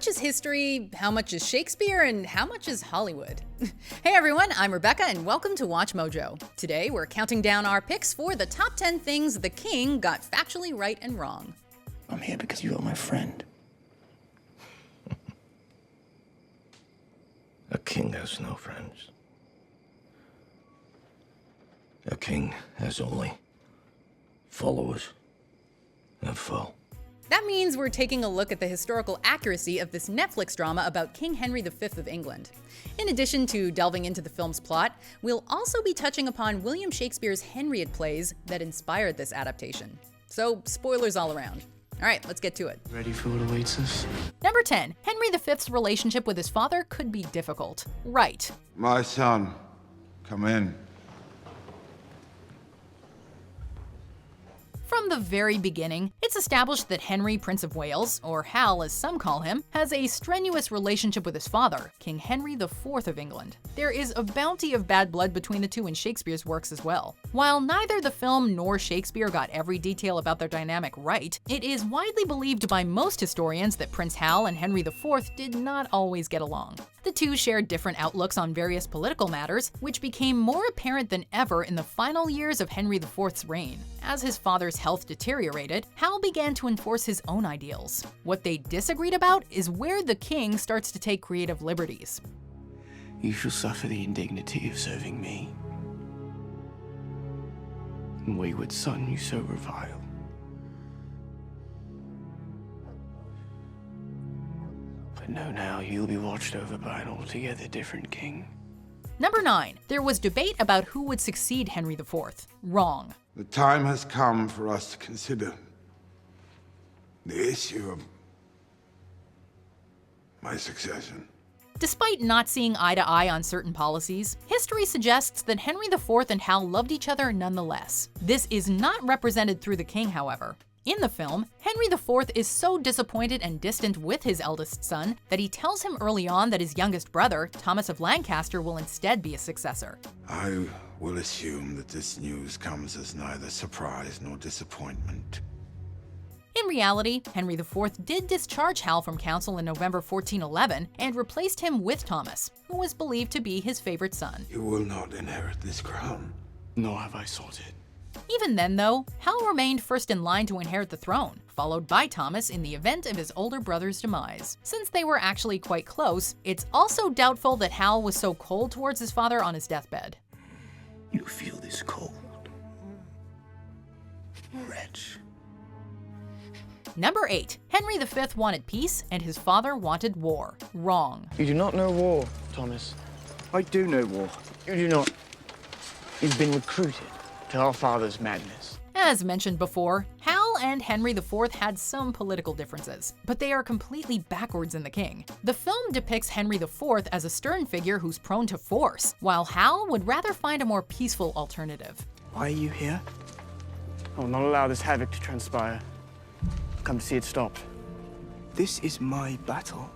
much is history, how much is Shakespeare, and how much is Hollywood? Hey everyone, I'm Rebecca and welcome to Watch Mojo. Today we're counting down our picks for the top 10 things the king got factually right and wrong. I'm here because you are my friend. A king has no friends. A king has only followers and foe. That means we're taking a look at the historical accuracy of this Netflix drama about King Henry V of England. In addition to delving into the film's plot, we'll also be touching upon William Shakespeare's Henriette plays that inspired this adaptation. So, spoilers all around. Alright, let's get to it. Ready for what awaits us? Number 10. Henry V's relationship with his father could be difficult. Right. My son, come in. From the very beginning, it's established that Henry, Prince of Wales, or Hal as some call him, has a strenuous relationship with his father, King Henry IV of England. There is a bounty of bad blood between the two in Shakespeare's works as well. While neither the film nor Shakespeare got every detail about their dynamic right, it is widely believed by most historians that Prince Hal and Henry IV did not always get along. The two shared different outlooks on various political matters, which became more apparent than ever in the final years of Henry IV's reign. As his father's health deteriorated, Hal began to enforce his own ideals. What they disagreed about is where the king starts to take creative liberties. You shall suffer the indignity of serving me. And wayward son you so revile. But know now you'll be watched over by an altogether different king. Number 9. There was debate about who would succeed Henry IV. Wrong. The time has come for us to consider the issue of my succession. Despite not seeing eye to eye on certain policies, history suggests that Henry IV and Hal loved each other nonetheless. This is not represented through the king, however. In the film, Henry IV is so disappointed and distant with his eldest son that he tells him early on that his youngest brother, Thomas of Lancaster, will instead be a successor. I will assume that this news comes as neither surprise nor disappointment. In reality, Henry IV did discharge Hal from council in November 1411 and replaced him with Thomas, who was believed to be his favorite son. You will not inherit this crown. Nor have I sought it. Even then, though, Hal remained first in line to inherit the throne, followed by Thomas in the event of his older brother's demise. Since they were actually quite close, it's also doubtful that Hal was so cold towards his father on his deathbed. You feel this cold. Wretch. Number 8. Henry V wanted peace and his father wanted war. Wrong. You do not know war, Thomas. I do know war. You do not. You've been recruited to our father's madness. As mentioned before, Hal and Henry IV had some political differences, but they are completely backwards in the king. The film depicts Henry IV as a stern figure who's prone to force, while Hal would rather find a more peaceful alternative. Why are you here? I will not allow this havoc to transpire. I've come to see it stopped. This is my battle.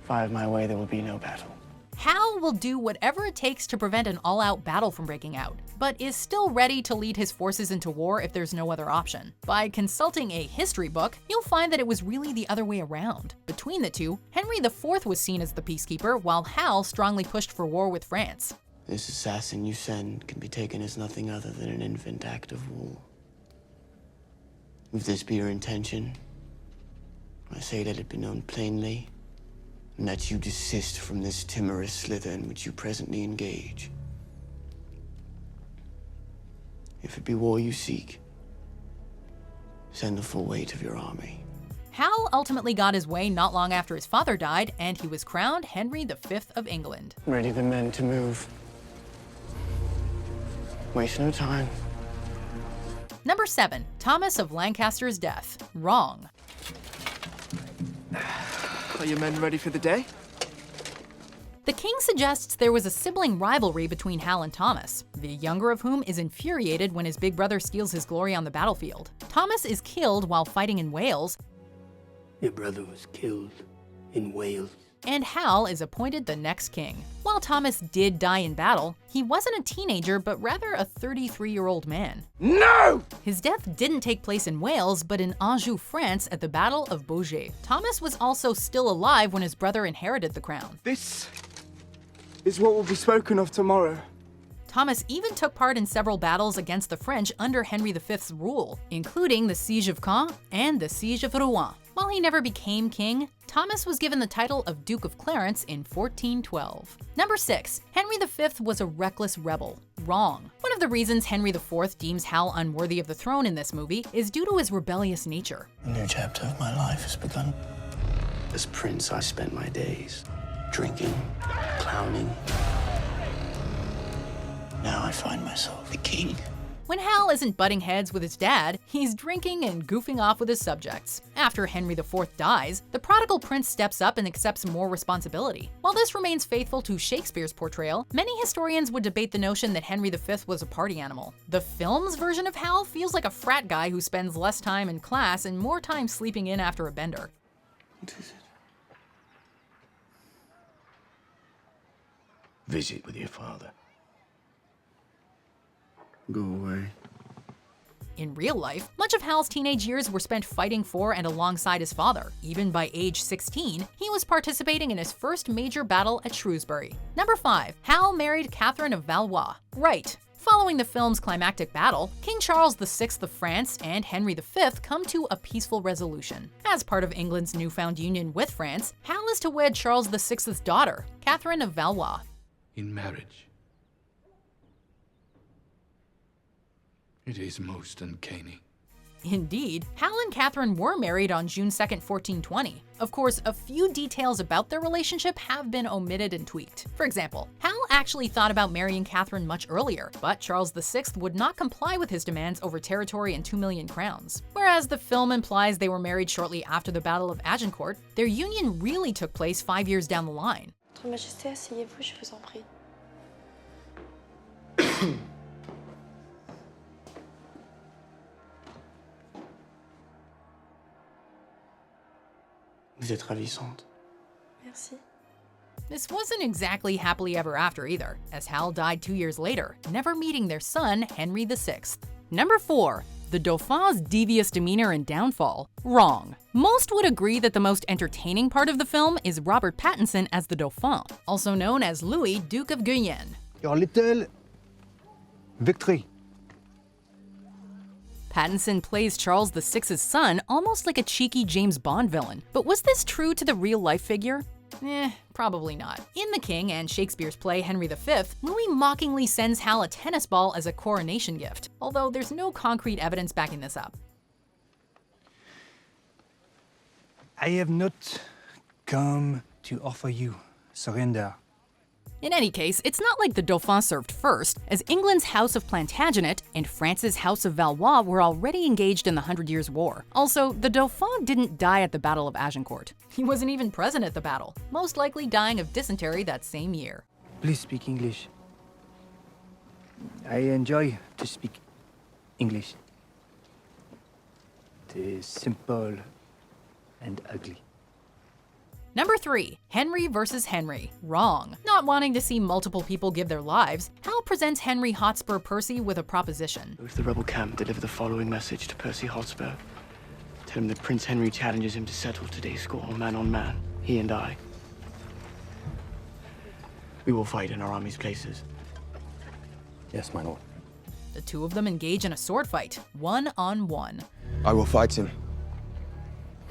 If I have my way, there will be no battle. Hal will do whatever it takes to prevent an all-out battle from breaking out, but is still ready to lead his forces into war if there's no other option. By consulting a history book, you'll find that it was really the other way around. Between the two, Henry IV was seen as the peacekeeper, while Hal strongly pushed for war with France. This assassin you send can be taken as nothing other than an infant act of war. If this be your intention, I say let it be known plainly, and that you desist from this timorous slither in which you presently engage. If it be war you seek, send the full weight of your army. Hal ultimately got his way not long after his father died, and he was crowned Henry V of England. Ready the men to move. Waste no time. Number 7. Thomas of Lancaster's death. Wrong. Are your men ready for the day? The king suggests there was a sibling rivalry between Hal and Thomas, the younger of whom is infuriated when his big brother steals his glory on the battlefield. Thomas is killed while fighting in Wales. Your brother was killed in Wales. and Hal is appointed the next king. While Thomas did die in battle, he wasn't a teenager but rather a 33-year-old man. No! His death didn't take place in Wales but in Anjou, France at the Battle of Beaujeu. Thomas was also still alive when his brother inherited the crown. This is what will be spoken of tomorrow. Thomas even took part in several battles against the French under Henry V's rule, including the Siege of Caen and the Siege of Rouen. While he never became king, Thomas was given the title of Duke of Clarence in 1412. Number 6. Henry V was a reckless rebel. Wrong. One of the reasons Henry IV deems Hal unworthy of the throne in this movie is due to his rebellious nature. A new chapter of my life has begun. As prince, I spent my days drinking, clowning. Now I find myself the king. When Hal isn't butting heads with his dad, he's drinking and goofing off with his subjects. After Henry IV dies, the prodigal prince steps up and accepts more responsibility. While this remains faithful to Shakespeare's portrayal, many historians would debate the notion that Henry V was a party animal. The film's version of Hal feels like a frat guy who spends less time in class and more time sleeping in after a bender. What is it? Visit with your father. Go away. In real life, much of Hal's teenage years were spent fighting for and alongside his father. Even by age 16, he was participating in his first major battle at Shrewsbury. Number 5. Hal married Catherine of Valois. Right. Following the film's climactic battle, King Charles VI of France and Henry V come to a peaceful resolution. As part of England's newfound union with France, Hal is to wed Charles VI's daughter, Catherine of Valois. In marriage, it is most uncanny. Indeed, Hal and Catherine were married on June 2, 1420. Of course, a few details about their relationship have been omitted and tweaked. For example, Hal actually thought about marrying Catherine much earlier, but Charles VI would not comply with his demands over territory and 2 million crowns. Whereas the film implies they were married shortly after the Battle of Agincourt, their union really took place 5 years down the line. Votre Majesté, asseyez-vous, je vous en prie. Vous êtes ravissante. Merci. This wasn't exactly happily ever after either, as Hal died 2 years later, never meeting their son, Henry VI. Number 4. The Dauphin's devious demeanor and downfall. Wrong. Most would agree that the most entertaining part of the film is Robert Pattinson as the Dauphin, also known as Louis, Duke of Guyenne. Your little victory. Pattinson plays Charles VI's son almost like a cheeky James Bond villain. But was this true to the real-life figure? Probably not. In The King and Shakespeare's play Henry V, Louis mockingly sends Hal a tennis ball as a coronation gift, although there's no concrete evidence backing this up. I have not come to offer you surrender. In any case, it's not like the Dauphin served first, as England's House of Plantagenet and France's House of Valois were already engaged in the 100 Years' War. Also, the Dauphin didn't die at the Battle of Agincourt. He wasn't even present at the battle, most likely dying of dysentery that same year. Please speak English. I enjoy to speak English. It is simple and ugly. Number 3. Henry versus Henry. Wrong. Not wanting to see multiple people give their lives, Hal presents Henry Hotspur Percy with a proposition. Go to the rebel camp, deliver the following message to Percy Hotspur. Tell him that Prince Henry challenges him to settle today's score, man on man, he and I. We will fight in our army's places. Yes, my lord. The two of them engage in a sword fight, 1-on-1. I will fight him,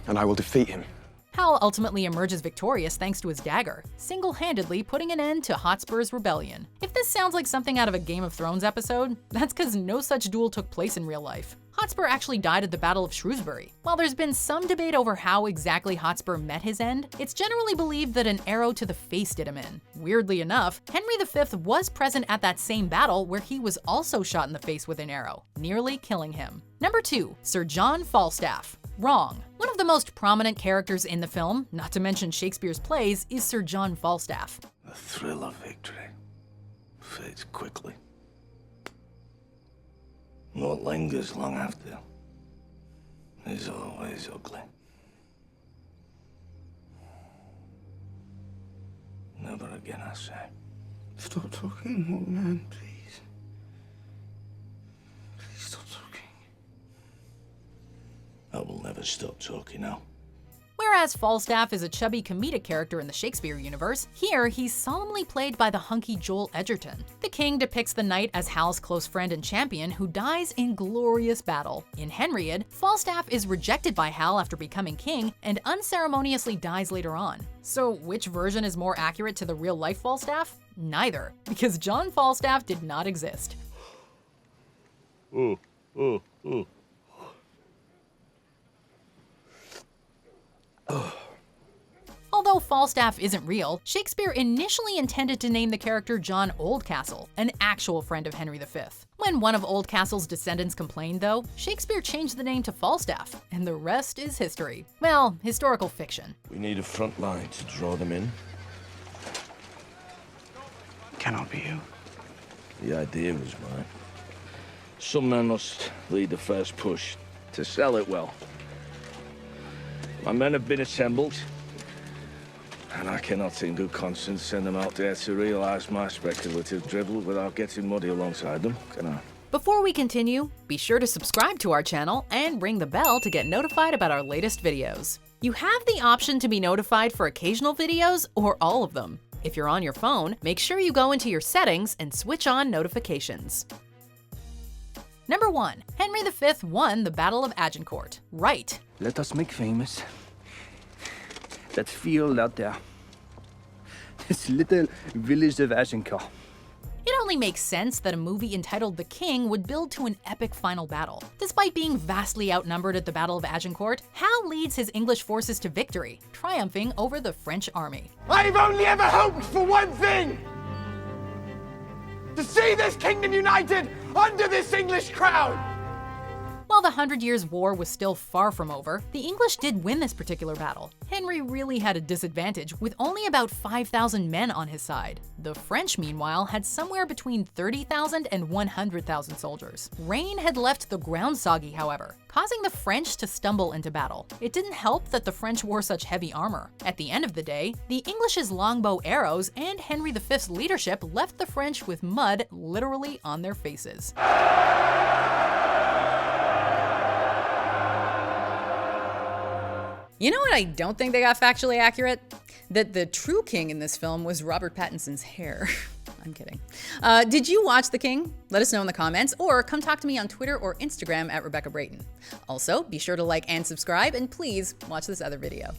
and I will defeat him. Hal ultimately emerges victorious thanks to his dagger, single-handedly putting an end to Hotspur's rebellion. If this sounds like something out of a Game of Thrones episode, that's because no such duel took place in real life. Hotspur actually died at the Battle of Shrewsbury. While there's been some debate over how exactly Hotspur met his end, it's generally believed that an arrow to the face did him in. Weirdly enough, Henry V was present at that same battle where he was also shot in the face with an arrow, nearly killing him. Number 2. Sir John Falstaff. Wrong. One of the most prominent characters in the film, not to mention Shakespeare's plays, is Sir John Falstaff. The thrill of victory fades quickly. What lingers long after is always ugly. again, I say. Stop talking, old man, please. Please stop talking. I will never stop talking now. Whereas Falstaff is a chubby comedic character in the Shakespeare universe, here he's solemnly played by the hunky Joel Edgerton. The king depicts the knight as Hal's close friend and champion who dies in glorious battle. In Henriade, Falstaff is rejected by Hal after becoming king and unceremoniously dies later on. So which version is more accurate to the real-life Falstaff? Neither, because John Falstaff did not exist. Although Falstaff isn't real, Shakespeare initially intended to name the character John Oldcastle, an actual friend of Henry V. When one of Oldcastle's descendants complained, though, Shakespeare changed the name to Falstaff, and the rest is history. Well, historical fiction. We need a front line to draw them in. Cannot be you. The idea was mine. Some man must lead the first push to sell it well. My men have been assembled, and I cannot in good conscience send them out there to realize my speculative dribble without getting muddy alongside them, can I? Before we continue, be sure to subscribe to our channel and ring the bell to get notified about our latest videos. You have the option to be notified for occasional videos or all of them. If you're on your phone, make sure you go into your settings and switch on notifications. Number 1. Henry V won the Battle of Agincourt. Right. Let us make famous that field out there. This little village of Agincourt. It only makes sense that a movie entitled The King would build to an epic final battle. Despite being vastly outnumbered at the Battle of Agincourt, Hal leads his English forces to victory, triumphing over the French army. I've only ever hoped for one thing! To see this kingdom united under this English crown! While the 100 Years' War was still far from over, the English did win this particular battle. Henry really had a disadvantage, with only about 5,000 men on his side. The French, meanwhile, had somewhere between 30,000 and 100,000 soldiers. Rain had left the ground soggy, however, causing the French to stumble into battle. It didn't help that the French wore such heavy armor. At the end of the day, the English's longbow arrows and Henry V's leadership left the French with mud literally on their faces. You know what I don't think they got factually accurate? That the true king in this film was Robert Pattinson's hair. I'm kidding. Did you watch The King? Let us know in the comments, or come talk to me on Twitter or Instagram at Rebecca Brayton. Also, be sure to like and subscribe, and please watch this other video.